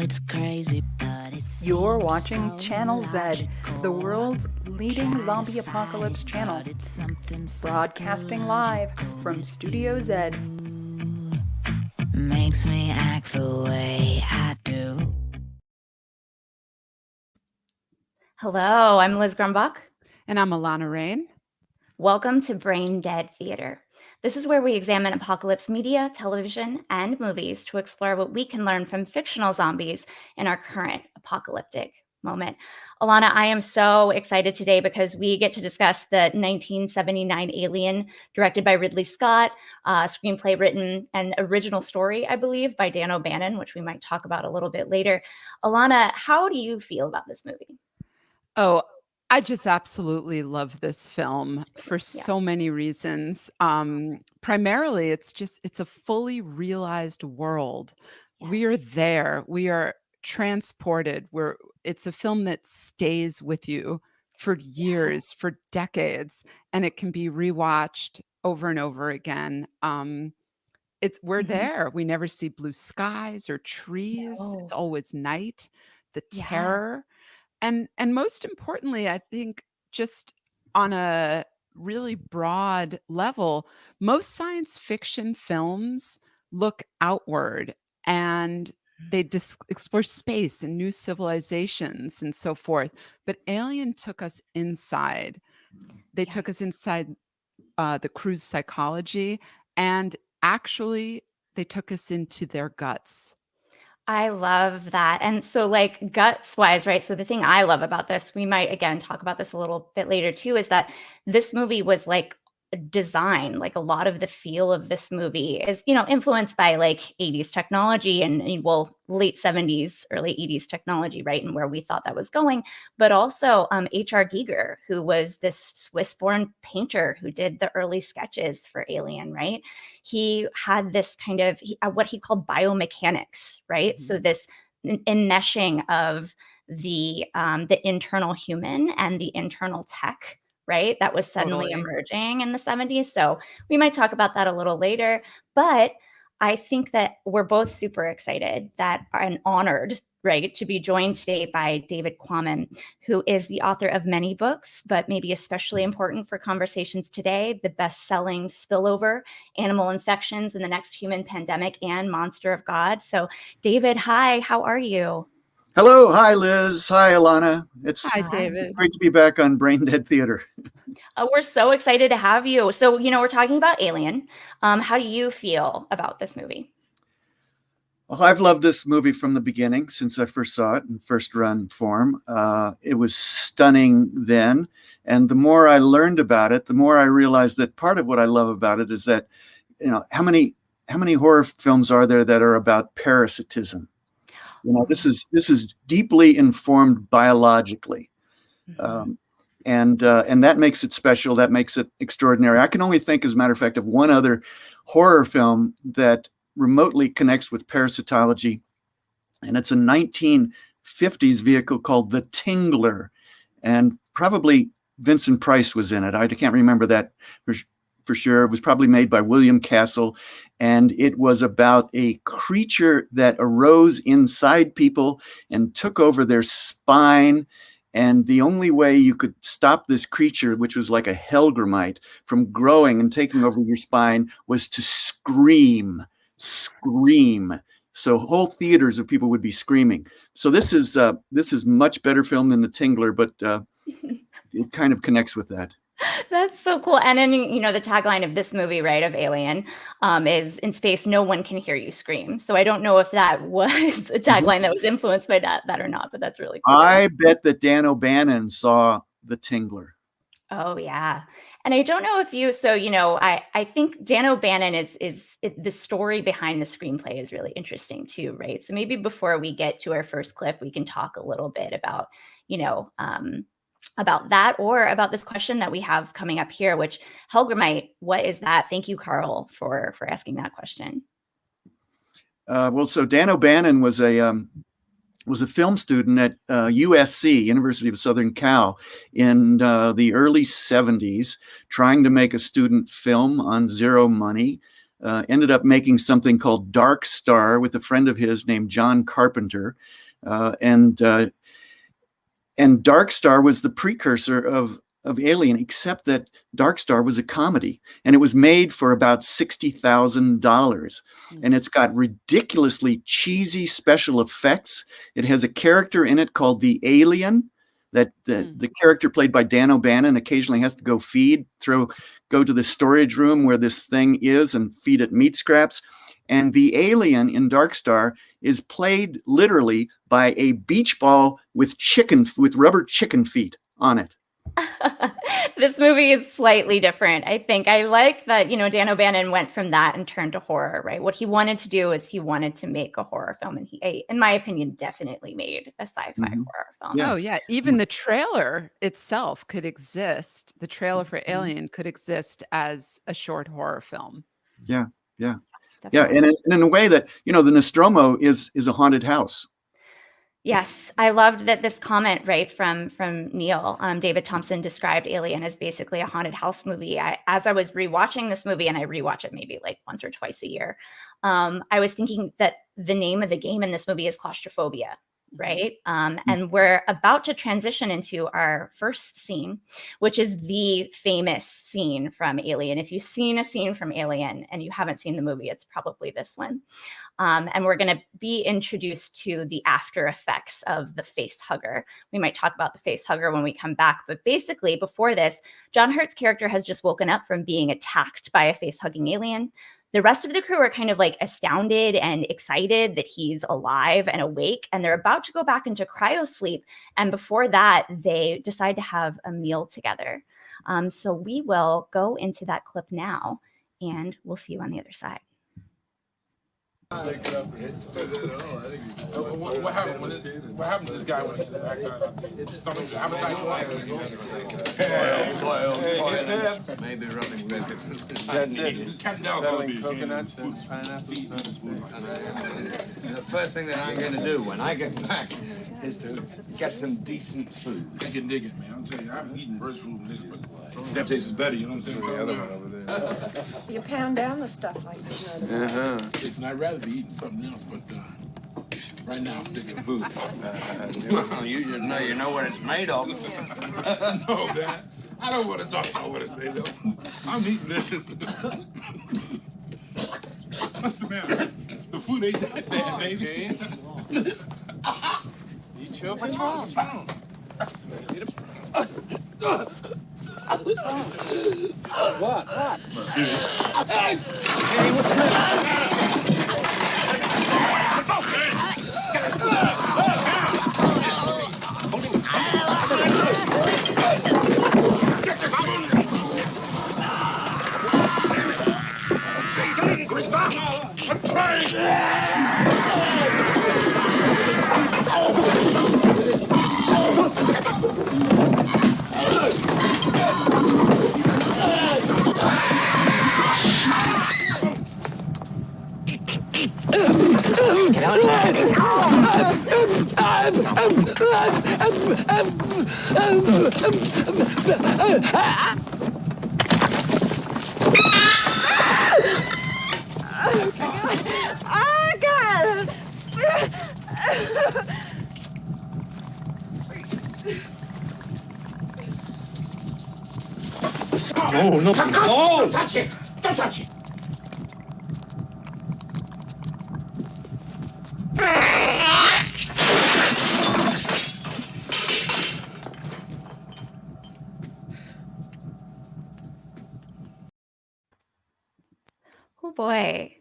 it's crazy, but it's You're watching Channel Z, the world's leading zombie apocalypse channel. Broadcasting live from Studio Z. Makes me act the way I do. Hello, I'm Liz Grumbach. And I'm Alana Rain. Welcome to Brain Dead Theater. This is where we examine apocalypse media, television, and movies to explore what we can learn from fictional zombies in our current apocalyptic moment. Alana, I am so excited today because we get to discuss the 1979 Alien, directed by Ridley Scott, screenplay written and original story, I believe, by Dan O'Bannon, which we might talk about a little bit later. Alana, how do you feel about this movie? Oh, I just absolutely love this film for so many reasons. Primarily, it's a fully realized world. Yes. We are there. We are transported. It's a film that stays with you for years, for decades, and it can be rewatched over and over again. We're there. We never see blue skies or trees. No. It's always night. The Yeah. terror. And most importantly, I think just on a really broad level, most science fiction films look outward and they explore space and new civilizations and so forth. But Alien took us inside. They took us inside the crew's psychology, and actually they took us into their guts. I love that. And so like guts wise, right? So the thing I love about this, we might again talk about this a little bit later too, is that this movie was like design, like a lot of the feel of this movie is, influenced by like 80s technology and late 70s, early 80s technology, right? And where we thought that was going. But also H.R. Giger, who was this Swiss-born painter who did the early sketches for Alien, right? He had this kind of what he called biomechanics, right? Mm-hmm. So this enmeshing of the internal human and the internal tech, right? That was suddenly emerging in the 70s. So we might talk about that a little later. But I think that we're both super excited and honored, right, to be joined today by David Quammen, who is the author of many books, but maybe especially important for conversations today, the best-selling Spillover, Animal Infections in the Next Human Pandemic, and Monster of God. So David, hi, how are you? Hello. Hi, Liz. Hi, Alana. Hi, David. Great to be back on Brain Dead Theater. We're so excited to have you. So, we're talking about Alien. How do you feel about this movie? Well, I've loved this movie from the beginning since I first saw it in first run form. It was stunning then. And the more I learned about it, the more I realized that part of what I love about it is that, how many horror films are there that are about parasitism? This is deeply informed biologically. And that makes it special. That makes it extraordinary. I can only think, as a matter of fact, of one other horror film that remotely connects with parasitology. And it's a 1950s vehicle called The Tingler. And probably Vincent Price was in it. I can't remember that for sure. It was probably made by William Castle. And it was about a creature that arose inside people and took over their spine. And the only way you could stop this creature, which was like a hellgrammite, from growing and taking over your spine was to scream. So whole theaters of people would be screaming. So this is much better film than The Tingler, but it kind of connects with that. That's so cool. And then, the tagline of this movie, right, of Alien, is "In space, no one can hear you scream." So I don't know if that was a tagline that was influenced by that or not, but that's really cool. I bet that Dan O'Bannon saw The Tingler. Oh, yeah. And I don't know if I think Dan O'Bannon is the story behind the screenplay is really interesting too, right? So maybe before we get to our first clip, we can talk a little bit about, about that or about this question that we have coming up here, which hellgrammite, what is that? Thank you, Carl, for asking that question. So Dan O'Bannon was a film student at USC, University of Southern Cal, in the early 70s, trying to make a student film on zero money. ended up making something called Dark Star with a friend of his named John Carpenter. And Dark Star was the precursor of Alien, except that Dark Star was a comedy, and it was made for about $60,000. And it's got ridiculously cheesy special effects. It has a character in it called the Alien, that the character played by Dan O'Bannon occasionally has to go go to the storage room where this thing is and feed it meat scraps. And the alien in Dark Star is played literally by a beach ball with rubber chicken feet on it. This movie is slightly different. I think I like that, Dan O'Bannon went from that and turned to horror, right? What he wanted to do is he wanted to make a horror film. And he, in my opinion, definitely made a sci-fi horror film. Yeah. Oh, yeah. Even the trailer itself could exist. The trailer for Alien could exist as a short horror film. Yeah. Yeah. Definitely. Yeah. And in a way that, the Nostromo is a haunted house. Yes, I loved that this comment, right, from Neil. David Thompson described Alien as basically a haunted house movie. As I was rewatching this movie, and I rewatch it maybe like once or twice a year, I was thinking that the name of the game in this movie is claustrophobia, right? And we're about to transition into our first scene, which is the famous scene from Alien. If you've seen a scene from Alien and you haven't seen the movie, it's probably this one. And we're going to be introduced to the after effects of the face hugger. We might talk about the face hugger when we come back. But basically, before this, John Hurt's character has just woken up from being attacked by a face hugging alien. The rest of the crew are kind of like astounded and excited that he's alive and awake, and they're about to go back into cryosleep. And before that, they decide to have a meal together. So we will go into that clip now, and we'll see you on the other side. What happened to this guy when he backed stomach appetite? Maybe rubbing bacon. That's it. Coconuts, pineapple. The first thing that I'm going to do when I get back is to get some decent food. I can dig it, man. I'm telling you, I haven't eaten bird food in this, but that tastes better, you know what I'm saying? The other one over there. You pound down the stuff like this. Listen, I'd rather be eating something else, but right now I'm thinking food. You know what it's made of. No, man. I don't want to talk about what it's made of. I'm eating this. What's the matter? The food ain't that bad, baby. You choking? What's wrong? What's wrong? What? Hey, what's the I'm trying! No, don't touch it! Don't touch it! Oh boy.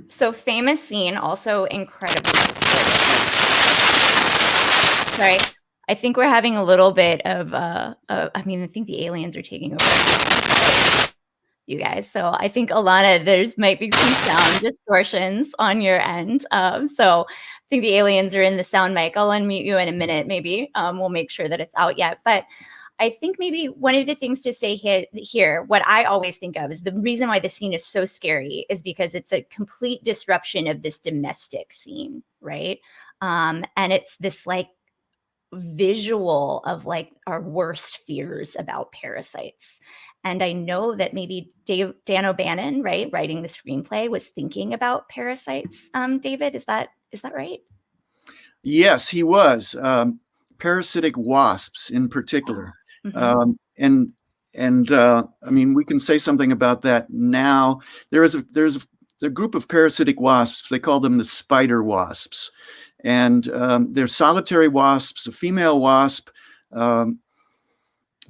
So famous scene, also incredibly. Sorry. I think we're having a little bit of, I think the aliens are taking over you guys. So I think Alana, there's might be some sound distortions on your end. So I think the aliens are in the sound mic. I'll unmute you in a minute, maybe. We'll make sure that it's out yet. But I think maybe one of the things to say here, what I always think of is the reason why the scene is so scary is because it's a complete disruption of this domestic scene, right? And it's this like visual of like our worst fears about parasites. And I know that maybe Dan O'Bannon, right, writing the screenplay, was thinking about parasites. David, is that right? Yes, he was. Parasitic wasps in particular. Mhm. I mean, we can say something about that now. There's a group of parasitic wasps. They call them the spider wasps. And they're solitary wasps. A female wasp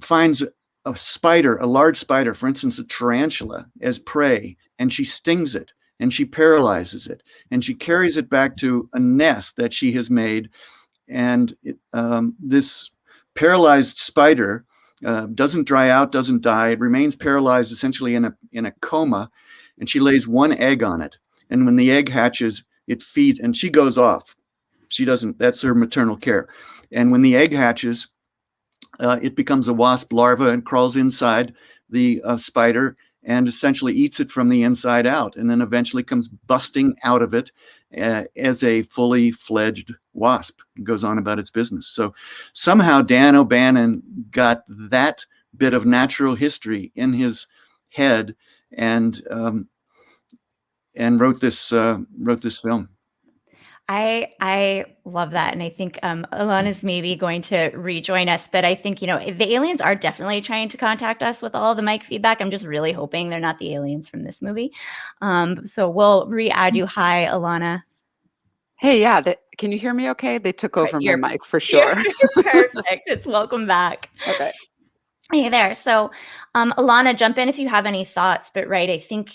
finds a spider, a large spider, for instance, a tarantula, as prey, and she stings it, and she paralyzes it, and she carries it back to a nest that she has made. And this paralyzed spider doesn't dry out, doesn't die. It remains paralyzed, essentially in a coma, and she lays one egg on it. And when the egg hatches, it feeds, and she goes off. She doesn't. That's her maternal care. And when the egg hatches, it becomes a wasp larva and crawls inside the spider and essentially eats it from the inside out, and then eventually comes busting out of it as a fully fledged wasp. It goes on about its business. So somehow Dan O'Bannon got that bit of natural history in his head and wrote this film. I love that. And I think Alana's maybe going to rejoin us, but I think, the aliens are definitely trying to contact us with all the mic feedback. I'm just really hoping they're not the aliens from this movie. So we'll re-add you. Hi, Alana. Hey, yeah, can you hear me okay? They took over my mic for sure. You're perfect. It's welcome back. Okay. Hey there. So, Alana, jump in if you have any thoughts. But right, I think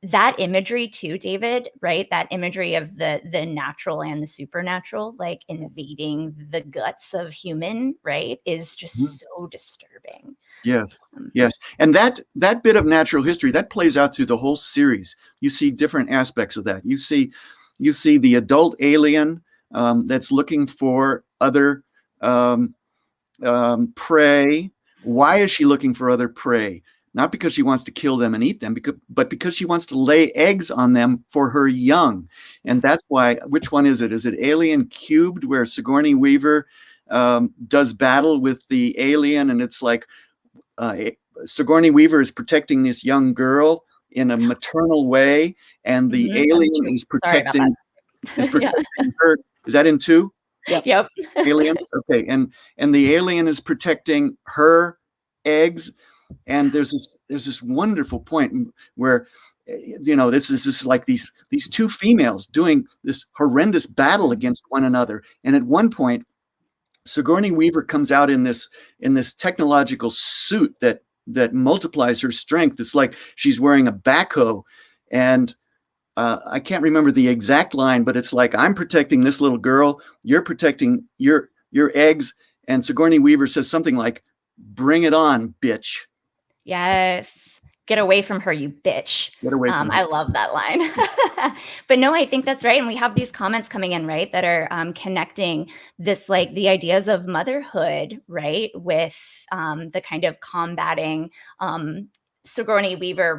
that imagery too, David. Right, that imagery of the natural and the supernatural, like invading the guts of human, right, is just so disturbing. Yes, yes, and that bit of natural history that plays out through the whole series. You see different aspects of that. You see the adult alien that's looking for other prey. Why is she looking for other prey? Not because she wants to kill them and eat them, but because she wants to lay eggs on them for her young. And that's why, which one is it? Is it Alien Cubed, where Sigourney Weaver does battle with the alien, and it's like Sigourney Weaver is protecting this young girl in a maternal way, and the alien is protecting her. Is that in 2? Yep. Aliens. Okay. And the alien is protecting her eggs. And there's this wonderful point where, this is just like these two females doing this horrendous battle against one another. And at one point, Sigourney Weaver comes out in this technological suit that multiplies her strength. It's like she's wearing a backhoe, and I can't remember the exact line, but it's like, I'm protecting this little girl, you're protecting your eggs, and Sigourney Weaver says something like, "Bring it on, bitch." Yes. Get away from her, you bitch. Get away from her. I love that line. But no, I think that's right. And we have these comments coming in, right, that are connecting this, like the ideas of motherhood, right, with the kind of combating Sigourney Weaver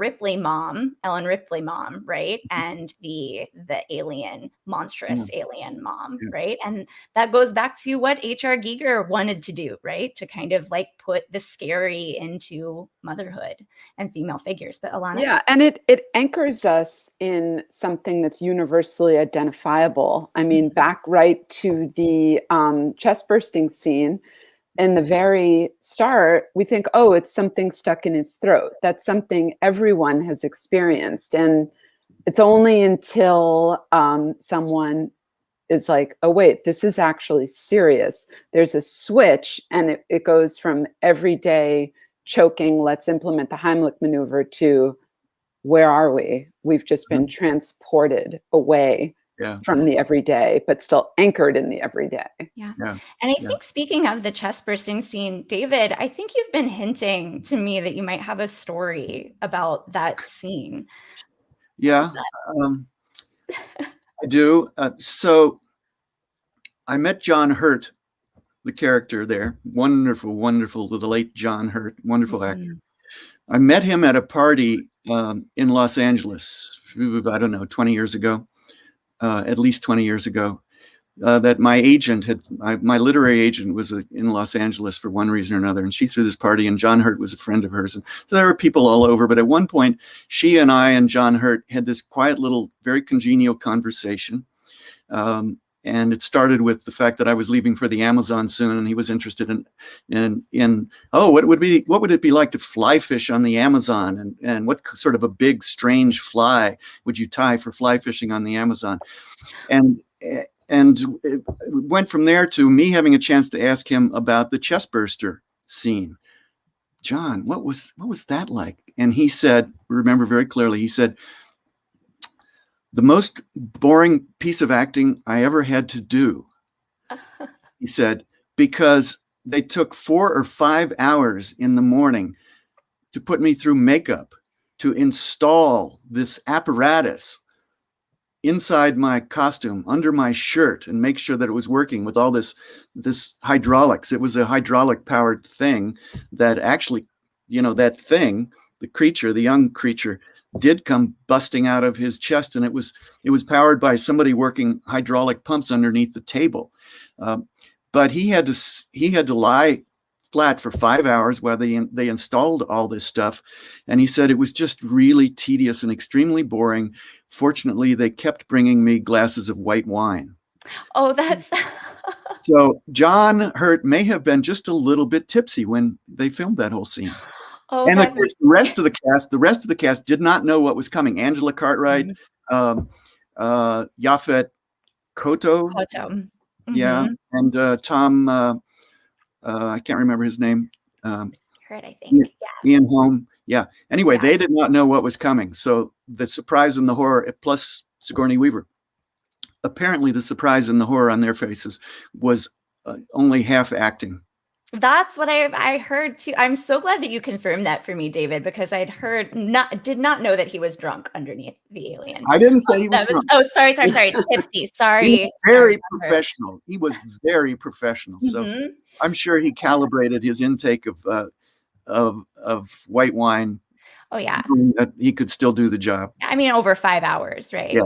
Ellen Ripley mom, right? And the alien, monstrous alien mom, right? And that goes back to what H.R. Giger wanted to do, right? To kind of like put the scary into motherhood and female figures. But Alana? Yeah, and it anchors us in something that's universally identifiable. I mean, back right to the chest bursting scene. In the very start, we think, oh, it's something stuck in his throat. That's something everyone has experienced. And it's only until someone is like, oh, wait, this is actually serious. There's a switch, and it goes from everyday choking, let's implement the Heimlich maneuver, to where are we? We've just been transported away from the everyday, but still anchored in the everyday. Yeah. And I think, speaking of the chest bursting scene, David, I think you've been hinting to me that you might have a story about that scene. Yeah, I do. So I met John Hurt, the character there. Wonderful, the late John Hurt, wonderful actor. I met him at a party in Los Angeles, I don't know, 20 years ago. At least 20 years ago. that my agent my literary agent was in Los Angeles for one reason or another, and she threw this party, and John Hurt was a friend of hers, and so there were people all over. But at one point, she and I and John Hurt had this quiet little, very congenial conversation, and it started with the fact that I was leaving for the Amazon soon, and he was interested in what would it be like to fly fish on the Amazon, and what sort of a big strange fly would you tie for fly fishing on the Amazon, and it went from there to me having a chance to ask him about the chestburster scene. John, what was that like? And he said, remember very clearly, he said, the most boring piece of acting I ever had to do, he said, because they took 4 or 5 hours in the morning to put me through makeup, to install this apparatus inside my costume, under my shirt, and make sure that it was working with all this hydraulics. It was a hydraulic powered thing that actually, that thing, the young creature, did come busting out of his chest, and it was powered by somebody working hydraulic pumps underneath the table. But he had to lie flat for 5 hours while they installed all this stuff, and he said it was just really tedious and extremely boring. Fortunately, they kept bringing me glasses of white wine. Oh, that's so John Hurt may have been just a little bit tipsy when they filmed that whole scene. Oh, and of course, the rest of the cast did not know what was coming. Angela Cartwright, Yaphet Kotto, yeah, and Tom, I can't remember his name. I think. Ian Holm. Yeah. Anyway, they did not know what was coming. So the surprise and the horror, plus Sigourney Weaver, apparently the surprise and the horror on their faces was only half acting. That's what I heard too. I'm so glad that you confirmed that for me, David, because I'd heard did not know that he was drunk underneath the alien. I didn't say he was drunk. Oh, sorry. Tipsy. Sorry. He was very professional. He was very professional. So I'm sure he calibrated his intake of white wine. Oh yeah. That he could still do the job. I mean, over 5 hours, right? Yeah,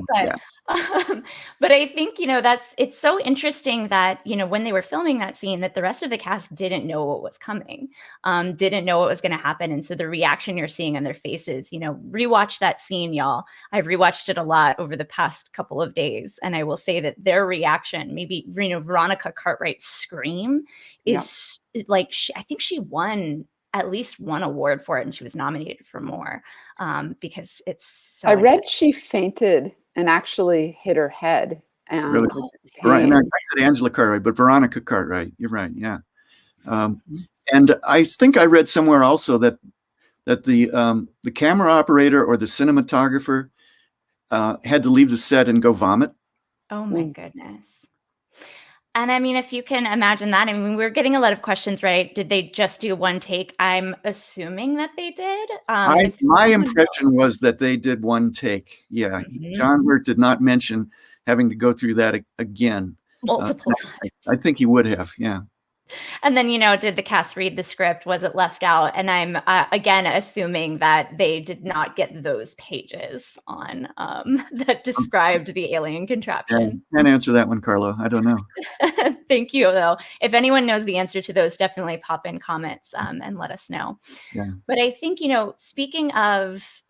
but I think, it's so interesting that, when they were filming that scene, that the rest of the cast didn't know what was coming, didn't know what was going to happen. And so the reaction you're seeing on their faces, rewatch that scene, y'all. I've rewatched it a lot over the past couple of days. And I will say that their reaction, maybe, Veronica Cartwright's scream is like, I think she won at least one award for it, and she was nominated for more, because it's so I read she fainted and actually hit her head. And really? Right. And I said Angela Cartwright, but Veronica Cartwright. You're right. Yeah. And I think I read somewhere also that the camera operator or the cinematographer had to leave the set and go vomit. Oh my goodness. And I mean, if you can imagine that, we're getting a lot of questions, right? Did they just do one take? I'm assuming that they did. My impression was that they did one take. Yeah. John Hurt did not mention having to go through that again. Multiple times. I think he would have. Yeah. And then, did the cast read the script? Was it left out? And I'm, again, assuming that they did not get those pages on that described the alien contraption. Can't answer that one, Carlo. I don't know. Thank you, though. If anyone knows the answer to those, definitely pop in comments and let us know. Yeah. But I think, speaking of,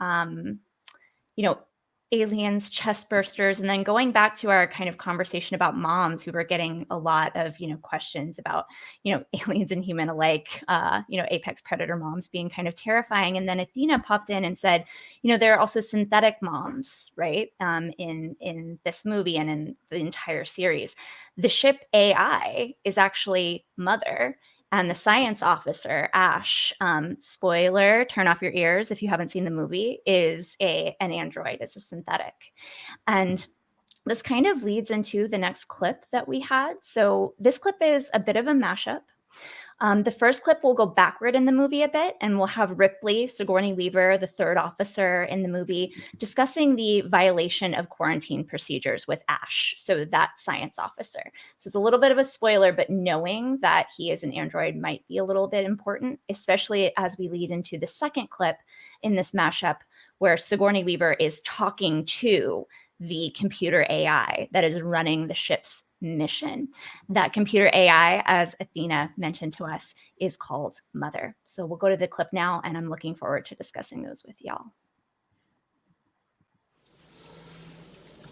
aliens, chest bursters, and then going back to our kind of conversation about moms, who were getting a lot of, questions about, aliens and human alike, apex predator moms being kind of terrifying. And then Athena popped in and said, there are also synthetic moms, right? In this movie and in the entire series. The ship AI is actually Mother. And the science officer, Ash, spoiler, turn off your ears if you haven't seen the movie, is an android, is a synthetic. And this kind of leads into the next clip that we had. So this clip is a bit of a mashup. The first clip will go backward in the movie a bit, and we'll have Ripley, Sigourney Weaver, the third officer in the movie, discussing the violation of quarantine procedures with Ash, so that science officer. So it's a little bit of a spoiler, but knowing that he is an android might be a little bit important, especially as we lead into the second clip in this mashup, where Sigourney Weaver is talking to the computer AI that is running the ship's mission. That computer AI, as Athena mentioned to us, is called Mother. So we'll go to the clip now, and I'm looking forward to discussing those with y'all.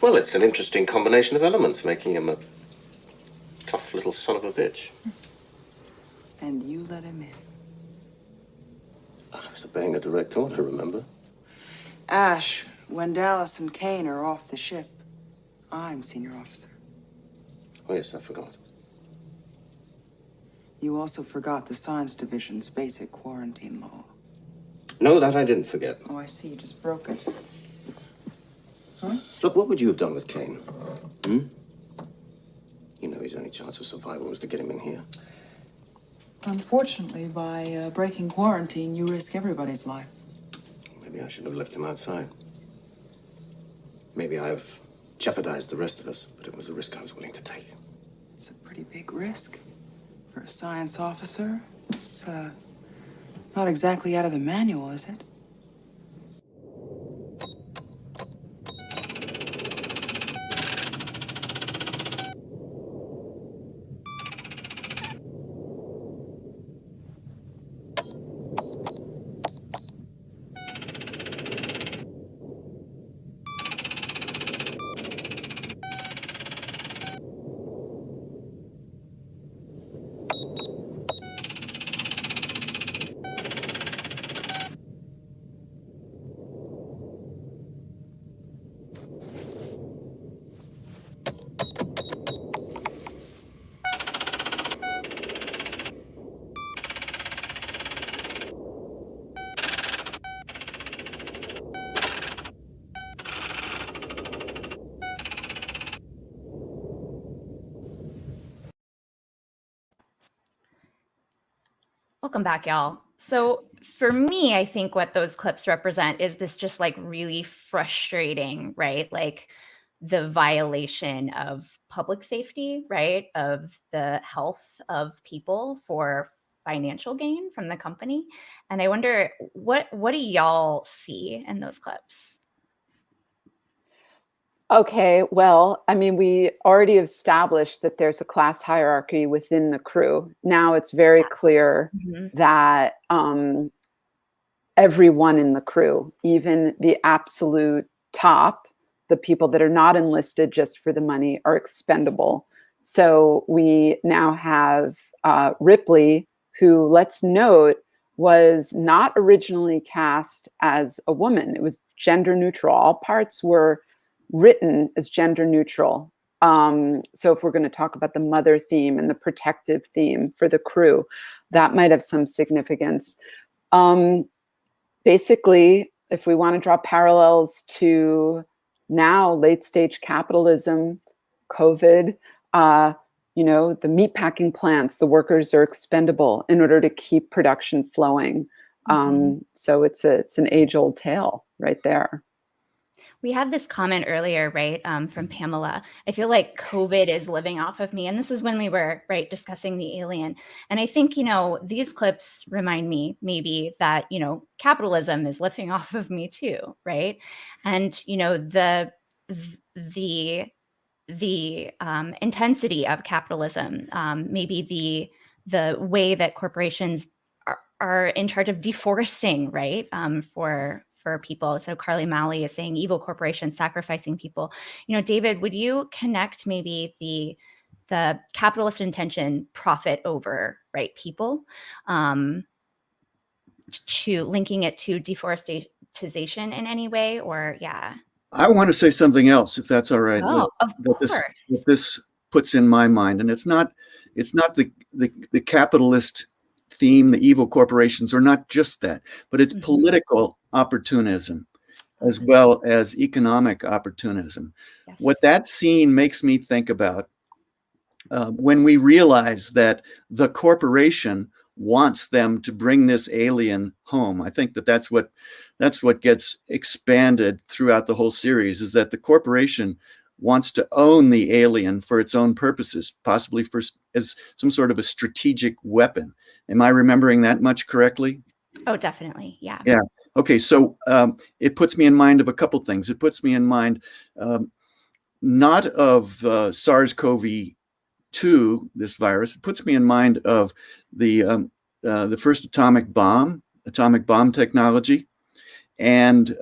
Well, it's an interesting combination of elements, making him a tough little son of a bitch. And you let him in. I was obeying a direct order, remember? Ash, when Dallas and Kane are off the ship, I'm senior officer. Oh, yes, I forgot. You also forgot the Science Division's basic quarantine law. No, that I didn't forget. Oh, I see. You just broke it. Huh? Look, what would you have done with Kane? Hmm? You know his only chance of survival was to get him in here. Unfortunately, by breaking quarantine, you risk everybody's life. Maybe I should have left him outside. Maybe I've jeopardized the rest of us, but it was a risk I was willing to take. It's a pretty big risk for a science officer. It's not exactly out of the manual, is it? Welcome back, y'all. So for me, I think what those clips represent is this just like really frustrating, right? Like the violation of public safety, right? Of the health of people for financial gain from the company. And I wonder, what do y'all see in those clips? Okay, well, I mean, we already established that there's a class hierarchy within the crew. Now it's very clear that everyone in the crew, even the absolute top, the people that are not enlisted just for the money, are expendable. So we now have Ripley, who, let's note, was not originally cast as a woman. It was gender neutral. All parts were written as gender neutral. So if we're going to talk about the mother theme and the protective theme for the crew, that might have some significance. Basically, if we want to draw parallels to now late stage capitalism, COVID, you know, the meatpacking plants, the workers are expendable in order to keep production flowing. So it's an age-old tale right there. We had this comment earlier, right, from Pamela. I feel like COVID is living off of me. And this is when we were, right, discussing the alien. And I think, you know, these clips remind me maybe that, you know, capitalism is living off of me too, right? And, you know, the intensity of capitalism, maybe the way that corporations are in charge of deforesting, right, for people. So Carly Malley is saying evil corporations sacrificing people. You know, David, would you connect maybe the capitalist intention, profit over, right, people, to linking it to deforestation in any way? Or I want to say something else, if that's all right. Oh, of course. That this puts in my mind, and it's not the capitalist theme, the evil corporations, are not just that, but it's political opportunism as well as economic opportunism. Yes. What that scene makes me think about, when we realize that the corporation wants them to bring this alien home. I think that's what gets expanded throughout the whole series, is that the corporation wants to own the alien for its own purposes, possibly as some sort of a strategic weapon. Am I remembering that much correctly? Oh, definitely. Yeah. Yeah. Okay. So it puts me in mind of a couple things. It puts me in mind not of SARS-CoV II, this virus, it puts me in mind of the first atomic bomb technology, and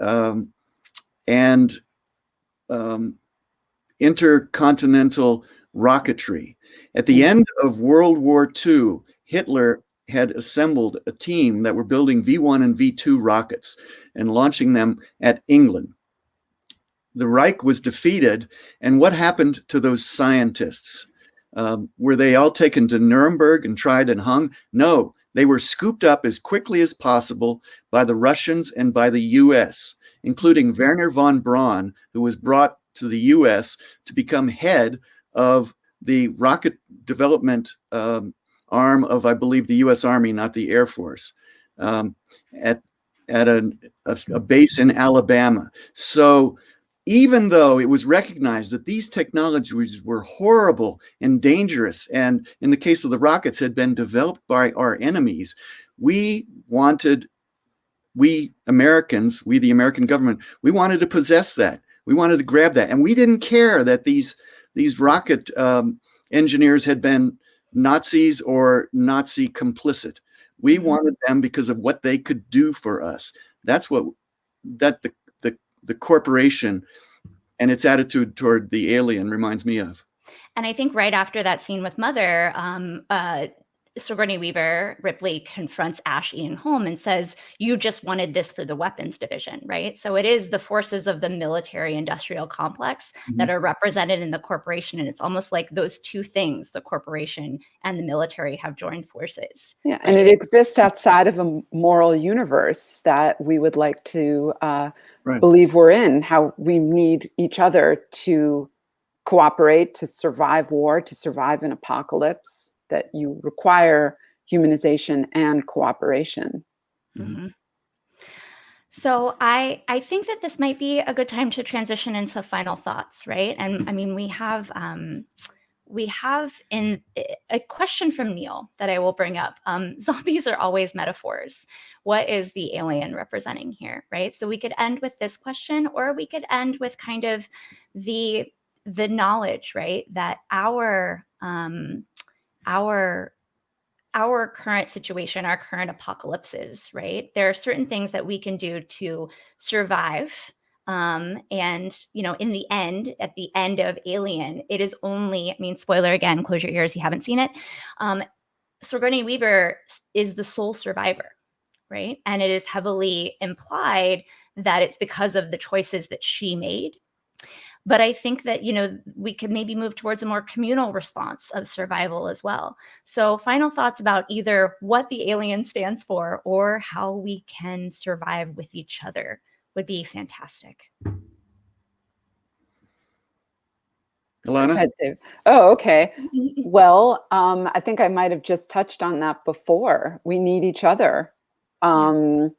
intercontinental rocketry. At the end of World War II, Hitler had assembled a team that were building V1 and V2 rockets and launching them at England. The Reich was defeated, and what happened to those scientists? Were they all taken to Nuremberg and tried and hung? No, they were scooped up as quickly as possible by the Russians and by the US, including Werner von Braun, who was brought to the US to become head of the rocket development arm of, I believe, the US Army, not the Air Force, at a base in Alabama. So even though it was recognized that these technologies were horrible and dangerous, and in the case of the rockets had been developed by our enemies, we Americans, the American government, we wanted to possess that. We wanted to grab that. And we didn't care that these rocket engineers had been Nazis or Nazi complicit. We wanted them because of what they could do for us. That's what the corporation and its attitude toward the alien reminds me of. And I think right after that scene with Mother, Sigourney Weaver, Ripley, confronts Ash Ian Holm and says, you just wanted this for the weapons division, right? So it is the forces of the military industrial complex that are represented in the corporation. And it's almost like those two things, the corporation and the military, have joined forces. Yeah, and it exists outside of a moral universe that we would like to believe we're in, how we need each other to cooperate, to survive war, to survive an apocalypse, that you require humanization and cooperation. Mm-hmm. So I think that this might be a good time to transition into final thoughts, right? And I mean, we have in a question from Neil that I will bring up. Zombies are always metaphors. What is the alien representing here, right? So we could end with this question, or we could end with kind of the knowledge, right, that our current situation, our current apocalypses, right? There are certain things that we can do to survive. And, in the end, at the end of Alien, it is only, I mean, spoiler again, close your ears, you haven't seen it. Sigourney Weaver is the sole survivor, right? And it is heavily implied that it's because of the choices that she made. But I think that, we could maybe move towards a more communal response of survival as well. So final thoughts about either what the alien stands for or how we can survive with each other would be fantastic. Alana? Oh, okay. Well, I think I might have just touched on that before. We need each other. I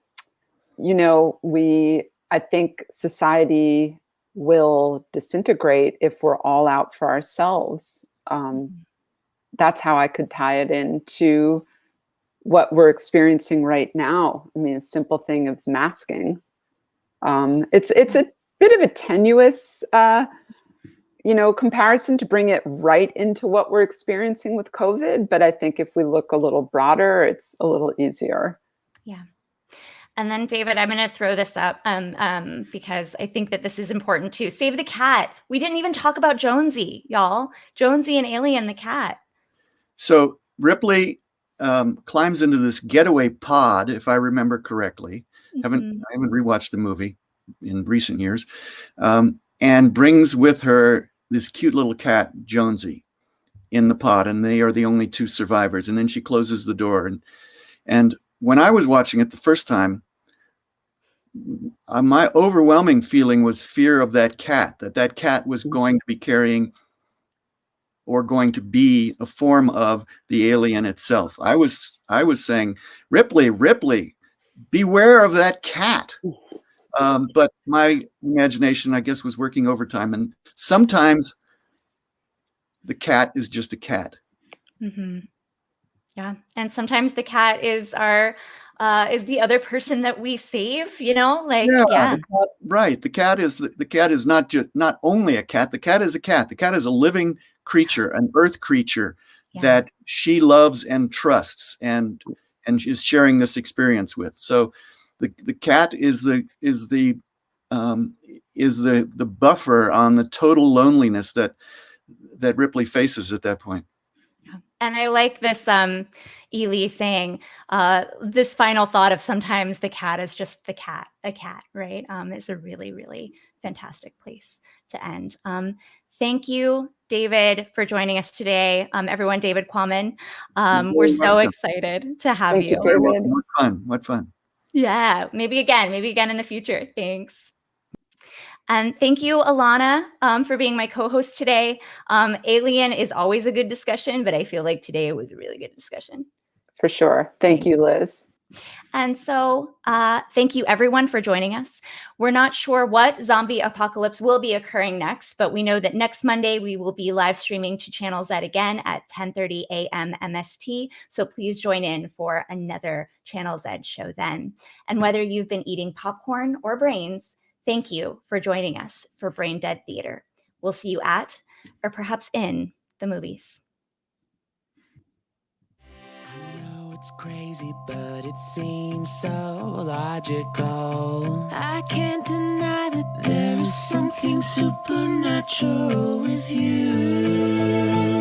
think society will disintegrate if we're all out for ourselves. That's how I could tie it into what we're experiencing right now. I mean, a simple thing of masking. It's a bit of a tenuous, comparison to bring it right into what we're experiencing with COVID. But I think if we look a little broader, it's a little easier. Yeah. And then, David, I'm going to throw this up because I think that this is important too. Save the cat. We didn't even talk about Jonesy, y'all. Jonesy and Alien the cat. So Ripley climbs into this getaway pod, if I remember correctly. I haven't rewatched the movie in recent years, and brings with her this cute little cat, Jonesy, in the pod, and they are the only two survivors. And then she closes the door. And when I was watching it the first time, my overwhelming feeling was fear of that cat was going to be carrying or going to be a form of the alien itself. I was saying, Ripley, beware of that cat. But my imagination, I guess, was working overtime. And sometimes the cat is just a cat. Mm-hmm. Yeah. And sometimes the cat is is the other person that we save, Right. The cat is not only a cat. The cat is a cat. The cat is a living creature, an earth creature Yeah. that she loves and trusts and is sharing this experience with. So the cat is the buffer on the total loneliness that Ripley faces at that point. And I like this Ely saying this final thought of sometimes the cat is just a cat, right? Is a really, really fantastic place to end. Thank you, David, for joining us today. Everyone, David Quammen. We're so excited to have Thank you, you. David. What fun. Yeah, maybe again in the future. Thanks. And thank you, Alana, for being my co-host today. Alien is always a good discussion, but I feel like today it was a really good discussion. For sure. Thank you, Liz. And so thank you, everyone, for joining us. We're not sure what zombie apocalypse will be occurring next, but we know that next Monday we will be live streaming to Channel Z again at 10:30 a.m. MST. So please join in for another Channel Z show then. And whether you've been eating popcorn or brains, thank you for joining us for Brain Dead Theater. We'll see you at, or perhaps in, the movies. It's crazy, but it seems so logical. I can't deny that there is something supernatural with you.